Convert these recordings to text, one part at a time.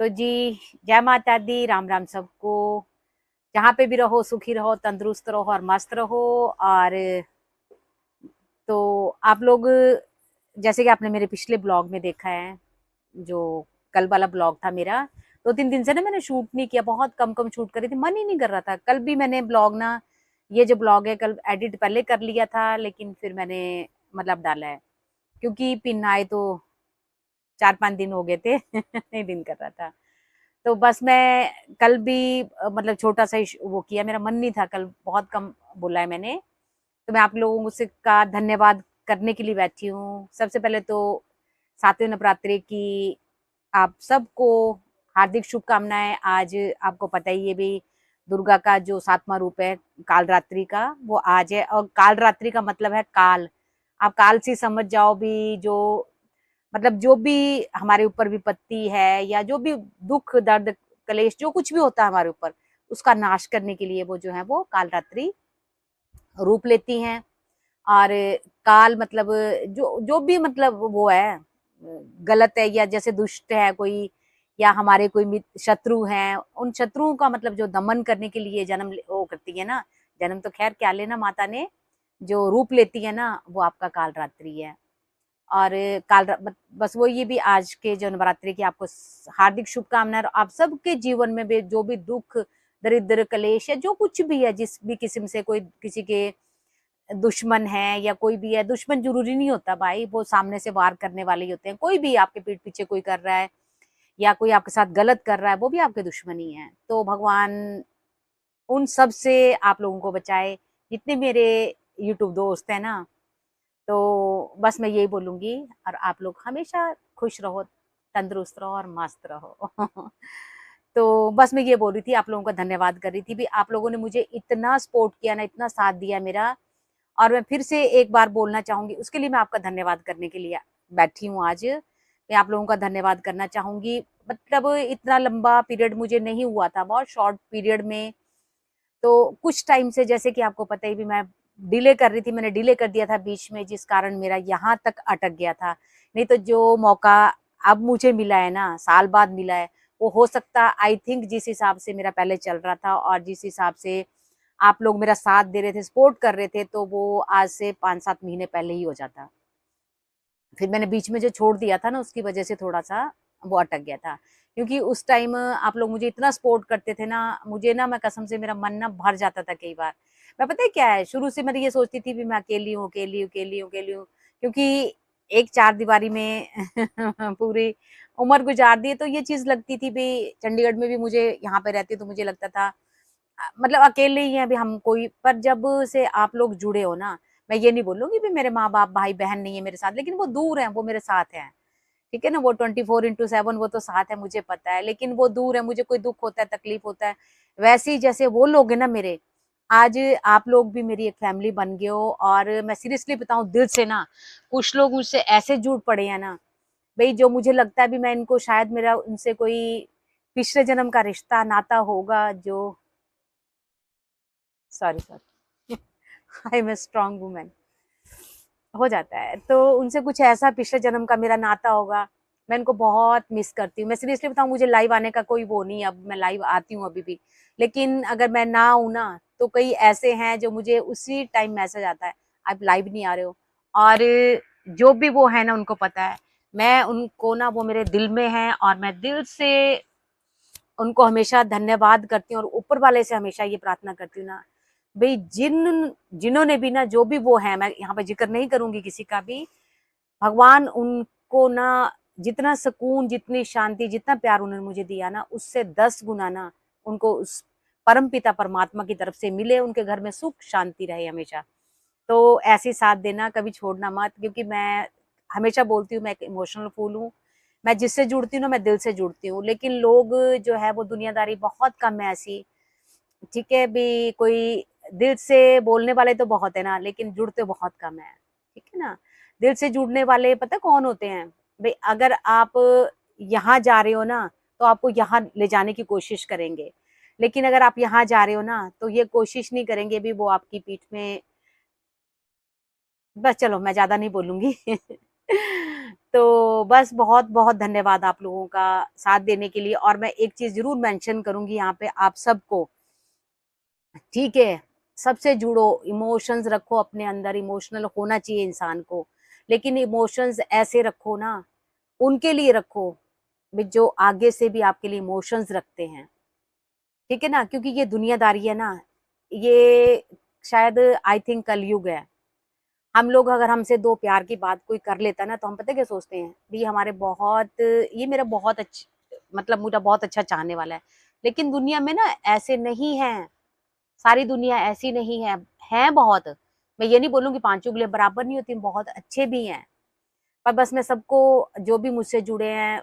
तो जी, जय माता दी, राम राम सबको। जहाँ पे भी रहो सुखी रहो, तंदुरुस्त रहो और मस्त रहो। और तो आप लोग, जैसे कि आपने मेरे पिछले ब्लॉग में देखा है, जो कल वाला ब्लॉग था मेरा, 2-3 दिन से ना मैंने शूट नहीं किया, बहुत कम कम शूट करी थी, मन ही नहीं कर रहा था। कल भी मैंने ब्लॉग ना, ये जो ब्लॉग है कल एडिट पहले कर लिया था, लेकिन फिर मैंने मतलब डाला है क्योंकि पिन आए तो 4-5 दिन हो गए थे नहीं दिन कर रहा था। तो बस मैं कल भी मतलब छोटा सा ही वो किया, मेरा मन नहीं था कल, बहुत कम बोला है मैंने। तो मैं आप लोगों से का धन्यवाद करने के लिए बैठी हूँ। सबसे पहले तो 7वें नवरात्रि की आप सबको हार्दिक शुभकामनाएं। आज आपको पता ही है भी, दुर्गा का जो 7वां रूप है कालरात्रि का, वो आज है। और कालरात्रि का मतलब है काल, आप काल से समझ जाओ भी, जो मतलब जो भी हमारे ऊपर विपत्ति है या जो भी दुख दर्द कलेश जो कुछ भी होता है हमारे ऊपर, उसका नाश करने के लिए वो जो है वो कालरात्रि रूप लेती हैं। और काल मतलब जो जो भी मतलब वो है गलत है, या जैसे दुष्ट है कोई, या हमारे कोई शत्रु हैं, उन शत्रुओं का मतलब जो दमन करने के लिए जन्म वो करती है ना, जन्म तो खैर क्या लेना, माता ने जो रूप लेती है ना, वो आपका कालरात्रि है। और बस वो ये भी आज के जो नवरात्रि की आपको हार्दिक शुभकामनाएं। आप सबके जीवन में भी जो भी दुख दरिद्र कलेश है, जो कुछ भी है, जिस भी किस्म से कोई किसी के दुश्मन है या कोई भी है, दुश्मन जरूरी नहीं होता भाई, वो सामने से वार करने वाले ही होते हैं। कोई भी आपके पीठ पीछे कोई कर रहा है या कोई आपके साथ गलत कर रहा है, वो भी आपके दुश्मन ही है। तो भगवान उन सब से आप लोगों को बचाए, जितने मेरे यूट्यूब दोस्त हैं ना। तो बस मैं यही बोलूंगी, और आप लोग हमेशा खुश रहो, तंदुरुस्त रहो और मस्त रहो तो बस मैं ये बोल रही थी, आप लोगों का धन्यवाद कर रही थी भी, आप लोगों ने मुझे इतना सपोर्ट किया ना, इतना साथ दिया मेरा। और मैं फिर से एक बार बोलना चाहूंगी, उसके लिए मैं आपका धन्यवाद करने के लिए बैठी हूँ आज। मैं आप लोगों का धन्यवाद करना चाहूंगी। मतलब इतना लंबा पीरियड मुझे नहीं हुआ था, बहुत शॉर्ट पीरियड में। तो कुछ टाइम से, जैसे कि आपको पता ही भी, मैं डिले कर रही थी, मैंने डिले कर दिया था बीच में, जिस कारण मेरा यहाँ तक अटक गया था। नहीं तो जो मौका अब मुझे मिला है ना, साल बाद मिला है, वो हो सकता आई थिंक जिस हिसाब से मेरा पहले चल रहा था और जिस हिसाब से आप लोग मेरा साथ दे रहे थे, सपोर्ट कर रहे थे, तो वो आज से 5-7 महीने पहले ही हो जाता। फिर मैंने बीच में जो छोड़ दिया था ना, उसकी वजह से थोड़ा सा वो अटक गया था। क्योंकि उस टाइम आप लोग मुझे इतना सपोर्ट करते थे ना, मुझे ना, मैं कसम से मेरा मन ना भर जाता था कई बार। मैं पता है क्या है, शुरू से मैं ये सोचती थी भी मैं अकेली हूँ, अकेली हूँ, अकेली हूँ, अकेली हूँ। क्योंकि एक चार दीवारी में पूरी उम्र गुजार दी, तो ये चीज लगती थी भी। चंडीगढ़ में भी मुझे, यहाँ पे रहती तो मुझे लगता था मतलब अकेले ही हैं अभी हम, कोई पर जब से आप लोग जुड़े हो ना, मैं ये नहीं बोलूंगी भी मेरे माँ बाप भाई बहन नहीं है मेरे साथ, लेकिन वो दूर हैं, वो मेरे साथ हैं। ठीक है ना, वो 24x7 वो तो साथ है, मुझे पता है, लेकिन वो दूर है। मुझे कोई दुख होता है, तकलीफ होता है, वैसे ही जैसे वो लोग हैं ना मेरे, आज आप लोग भी मेरी एक फैमिली बन गए हो। और मैं सीरियसली बताऊं दिल से ना, कुछ लोग मुझसे ऐसे जुड़ पड़े हैं ना भाई, जो मुझे लगता है भी मैं इनको शायद मेरा उनसे कोई पिछले जन्म का रिश्ता नाता होगा। जो sorry sorry I am a strong women, हो जाता है। तो उनसे कुछ ऐसा पिछले जन्म का मेरा नाता होगा। मैं इनको बहुत मिस करती हूँ। मैं सीरियसली बताऊँ, मुझे लाइव आने का कोई वो नहीं है, अब मैं लाइव आती हूँ अभी भी, लेकिन अगर मैं ना आऊँ ना, तो कई ऐसे हैं जो मुझे उसी टाइम मैसेज आता है, आप लाइव नहीं आ रहे हो। और जो भी वो है ना, उनको पता है, मैं उनको ना, वो मेरे दिल में है, और मैं दिल से उनको हमेशा धन्यवाद करती हूँ। और ऊपर वाले से हमेशा ये प्रार्थना करती हूँ ना भाई, जिन्होंने भी ना, जो भी वो है, मैं यहाँ पे जिक्र नहीं करूंगी किसी का भी, भगवान उनको ना जितना सुकून, जितनी शांति, जितना प्यार उन्होंने मुझे दिया ना, उससे 10 गुना ना उनको उस परम पिता परमात्मा की तरफ से मिले, उनके घर में सुख शांति रहे हमेशा। तो ऐसे साथ देना, कभी छोड़ना मत, क्योंकि मैं हमेशा बोलती हूँ, मैं एक इमोशनल फूल हूँ। मैं जिससे जुड़ती हूँ ना, मैं दिल से जुड़ती हूँ। लेकिन लोग जो है वो दुनियादारी बहुत कम है ऐसी। ठीक है भी, कोई दिल से बोलने वाले तो बहुत है ना, लेकिन जुड़ते बहुत कम है। ठीक है ना, दिल से जुड़ने वाले पता कौन होते हैं भाई? अगर आप यहाँ जा रहे हो ना, तो आपको यहाँ ले जाने की कोशिश करेंगे। लेकिन अगर आप यहाँ जा रहे हो ना, तो ये कोशिश नहीं करेंगे भी वो आपकी पीठ में। बस चलो, मैं ज्यादा नहीं बोलूंगी तो बस बहुत बहुत धन्यवाद आप लोगों का साथ देने के लिए। और मैं एक चीज जरूर मेंशन करूंगी यहाँ पे आप सबको, ठीक है, सबसे जुड़ो, इमोशंस रखो अपने अंदर, इमोशनल होना चाहिए इंसान को, लेकिन इमोशंस ऐसे रखो ना, उनके लिए रखो भी जो आगे से भी आपके लिए इमोशंस रखते हैं, ठीक है ना, क्योंकि ये दुनियादारी है ना, ये शायद आई थिंक कलयुग है। हम लोग अगर हमसे दो प्यार की बात कोई कर लेता ना, तो हम पता क्या सोचते हैं भी हमारे बहुत, ये मेरा बहुत अच्छा, मतलब मेरा बहुत अच्छा चाहने वाला है। लेकिन दुनिया में ना ऐसे नहीं है, सारी दुनिया ऐसी नहीं है बहुत। मैं ये नहीं बोलूंगी पांचों उंगलियां बराबर नहीं होती, बहुत अच्छे भी हैं। पर बस मैं सबको, जो भी मुझसे जुड़े हैं,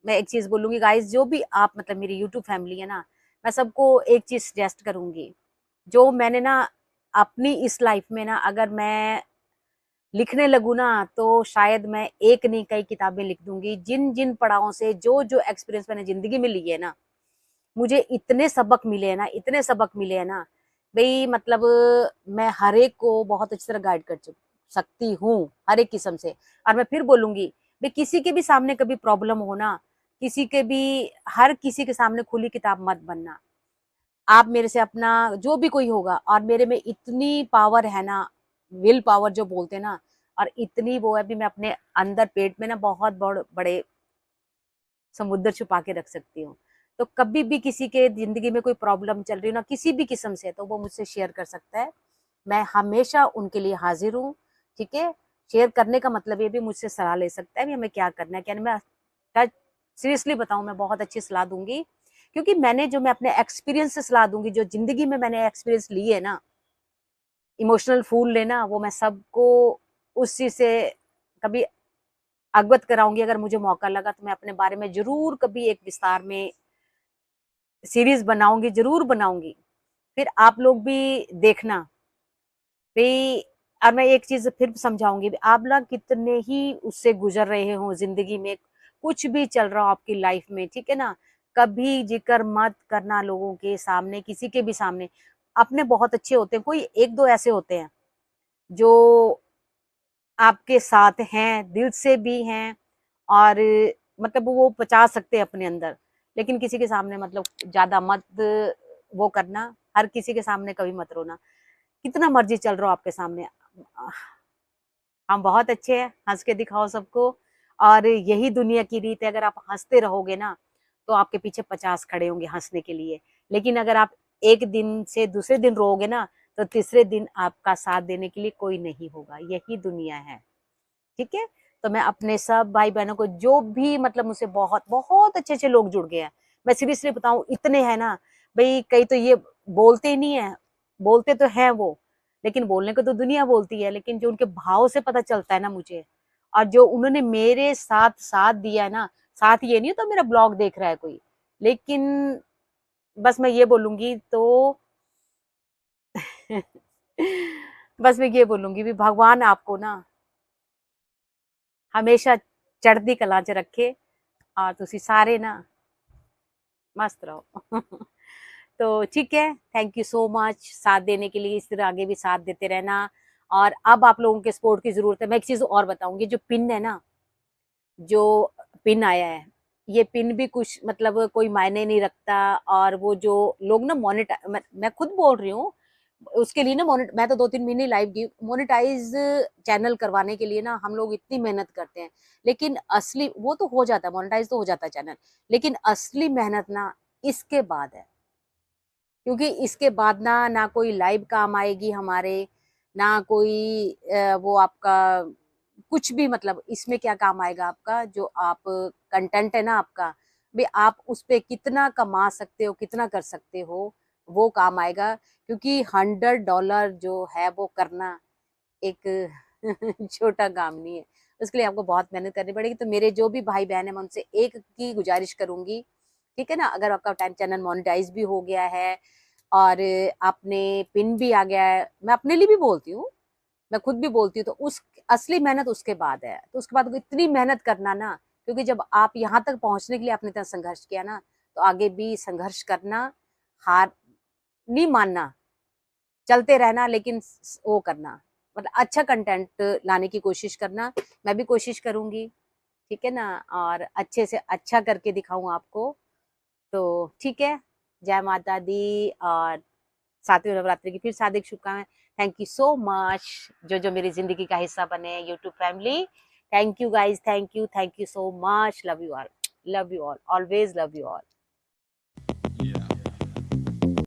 मैं एक चीज बोलूंगी गाइस, जो भी आप मतलब मेरी यूट्यूब फैमिली है ना, मैं सबको एक चीज सजेस्ट करूंगी, जो मैंने ना अपनी इस लाइफ में ना, अगर मैं लिखने लगूँ ना, तो शायद मैं एक नहीं कई किताबें लिख दूंगी। जिन जिन पड़ावों से जो जो एक्सपीरियंस मैंने जिंदगी में लिए है ना, मुझे इतने सबक मिले हैं ना, इतने सबक मिले हैं ना भाई, मतलब मैं हर एक को बहुत अच्छी तरह गाइड कर सकती हूँ, हर एक किस्म से। और मैं फिर बोलूंगी भाई, किसी के भी सामने कभी प्रॉब्लम हो ना, किसी के भी, हर किसी के सामने खुली किताब मत बनना। आप मेरे से अपना, जो भी कोई होगा, और मेरे में इतनी पावर है ना, विल पावर जो बोलते हैं ना, और इतनी वो है भी, मैं अपने अंदर पेट में ना बहुत बड़े समुद्र छुपा के रख सकती हूँ। तो कभी भी किसी के जिंदगी में कोई प्रॉब्लम चल रही हो ना, किसी भी किस्म से, तो वो मुझसे शेयर कर सकता है। मैं हमेशा उनके लिए हाजिर हूँ, ठीक है। शेयर करने का मतलब ये भी, मुझसे सलाह ले सकता है भी हमें क्या करना है क्या नहीं। मैं सीरियसली बताऊं, मैं बहुत अच्छी सलाह दूंगी, क्योंकि मैं अपने एक्सपीरियंस से सलाह दूंगी, जो जिंदगी में मैंने एक्सपीरियंस लिए है ना, इमोशनल फूल लेना, वो मैं सबको उस चीज से कभी अवगत कराऊंगी। अगर मुझे मौका लगा तो मैं अपने बारे में जरूर कभी एक विस्तार में सीरीज बनाऊंगी, जरूर बनाऊंगी। फिर आप लोग भी देखना भाई। और मैं एक चीज फिर समझाऊंगी, आप लोग कितने ही उससे गुजर रहे हो जिंदगी में, कुछ भी चल रहा हो आपकी लाइफ में, ठीक है ना, कभी जिक्र मत करना लोगों के सामने, किसी के भी सामने। अपने बहुत अच्छे होते हैं, कोई एक दो ऐसे होते हैं जो आपके साथ हैं, दिल से भी हैं, और मतलब वो बचा सकते हैं अपने अंदर। लेकिन किसी के सामने मतलब ज्यादा मत वो करना, हर किसी के सामने कभी मत रोना, कितना मर्जी चल रहा हो आपके सामने। हम बहुत अच्छे हैं, हंस के दिखाओ सबको। और यही दुनिया की रीत है, अगर आप हंसते रहोगे ना, तो आपके पीछे 50 खड़े होंगे हंसने के लिए। लेकिन अगर आप एक दिन से दूसरे दिन रोओगे ना, तो तीसरे दिन आपका साथ देने के लिए कोई नहीं होगा। यही दुनिया है, ठीक है। तो मैं अपने सब भाई बहनों को, जो भी मतलब मुझसे बहुत बहुत अच्छे अच्छे लोग जुड़ गए हैं, मैं सीरियसली बताऊं, इतने हैं ना भाई, कई तो ये बोलते ही नहीं है, बोलते तो हैं वो, लेकिन बोलने को तो दुनिया बोलती है, लेकिन जो उनके भाव से पता चलता है ना मुझे, और जो उन्होंने मेरे साथ साथ दिया है ना, साथ ये नहीं तो मेरा ब्लॉग देख रहा है कोई, लेकिन बस मैं ये बोलूंगी तो बस मैं ये बोलूंगी भी, भगवान आपको ना हमेशा चढ़ती कला च रखे, और तुसी सारे ना मस्त रहो। तो ठीक है, थैंक यू सो मच साथ देने के लिए, इस तरह आगे भी साथ देते रहना। और अब आप लोगों के सपोर्ट की जरूरत है। मैं एक चीज और बताऊंगी, जो पिन है ना, जो पिन आया है, ये पिन भी कुछ मतलब कोई मायने नहीं रखता। और वो जो लोग ना मैं खुद बोल रही हूँ, उसके लिए ना मैं तो 2-3 महीने लाइव की मोनेटाइज चैनल करवाने के लिए ना, हम लोग इतनी मेहनत करते हैं, लेकिन असली वो तो हो जाता है, मोनेटाइज तो हो जाता है चैनल, लेकिन असली मेहनत ना इसके बाद है। क्योंकि इसके बाद ना, ना कोई लाइव काम आएगी हमारे, ना कोई वो आपका कुछ भी, मतलब इसमें क्या काम आएगा आपका, जो आप कंटेंट है ना आपका, भी आप उस पे कितना कमा सकते हो, कितना कर सकते हो, वो काम आएगा। क्योंकि $100 जो है वो करना एक छोटा काम नहीं है, उसके लिए आपको बहुत मेहनत करनी पड़ेगी। तो मेरे जो भी भाई बहन है, मैं उनसे एक की गुजारिश करूंगी, ठीक है ना, अगर आपका टाइम चैनल मोनेटाइज भी हो गया है, और आपने पिन भी आ गया है, मैं अपने लिए भी बोलती हूँ, मैं खुद भी बोलती हूँ, तो उस असली मेहनत उसके बाद है। तो उसके बाद इतनी मेहनत करना ना, क्योंकि जब आप यहाँ तक पहुंचने के लिए आपने इतना संघर्ष किया ना, तो आगे भी संघर्ष करना, हार नहीं मानना, चलते रहना, लेकिन वो करना, मतलब अच्छा कंटेंट लाने की कोशिश करना, मैं भी कोशिश करूंगी, ठीक है ना, और अच्छे से अच्छा करके दिखाऊं आपको। तो ठीक है, जय माता दी, और सातवें नवरात्रि की फिर से हार्दिक शुभकामनाएं। थैंक यू सो मच, जो जो मेरी जिंदगी का हिस्सा बने, YouTube family. Thank you guys, thank you so much, love you all, always love you all.